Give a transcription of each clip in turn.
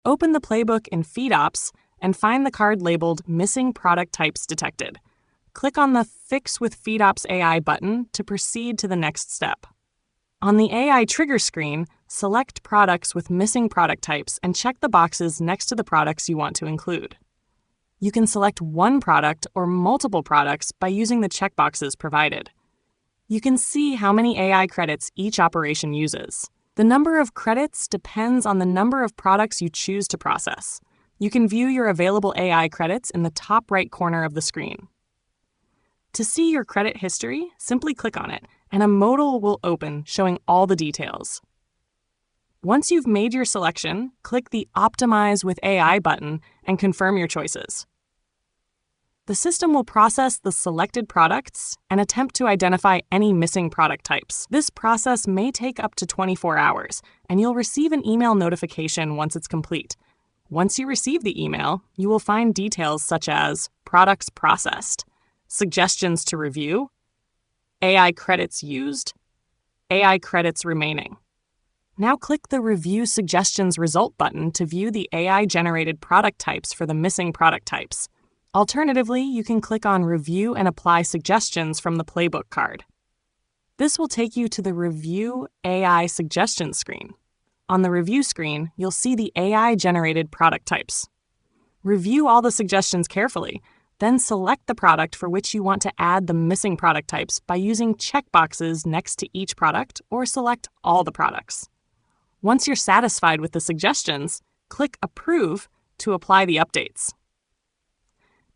Open the Playbook in FeedOps and find the card labeled Missing Product Types Detected. Click on the Fix with FeedOps AI button to proceed to the next step. On the AI trigger screen, select products with missing product types and check the boxes next to the products you want to include. You can select one product or multiple products by using the checkboxes provided. You can see how many AI credits each operation uses. The number of credits depends on the number of products you choose to process. You can view your available AI credits in the top right corner of the screen. To see your credit history, simply click on it, and a modal will open showing all the details. Once you've made your selection, click the Optimize with AI button and confirm your choices. The system will process the selected products and attempt to identify any missing product types. This process may take up to 24 hours, and you'll receive an email notification once it's complete. Once you receive the email, you will find details such as products processed, suggestions to review, AI credits used, AI credits remaining. Now click the Review Suggestions Result button to view the AI-generated product types for the missing product types. Alternatively, you can click on Review and Apply Suggestions from the Playbook card. This will take you to the Review AI Suggestions screen. On the Review screen, you'll see the AI-generated product types. Review all the suggestions carefully, then select the product for which you want to add the missing product types by using checkboxes next to each product or select all the products. Once you're satisfied with the suggestions, click Approve to apply the updates.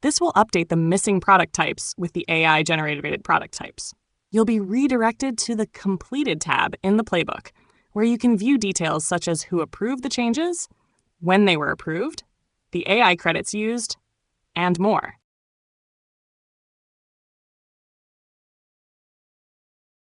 This will update the missing product types with the AI-generated product types. You'll be redirected to the Completed tab in the Playbook, where you can view details such as who approved the changes, when they were approved, the AI credits used, and more.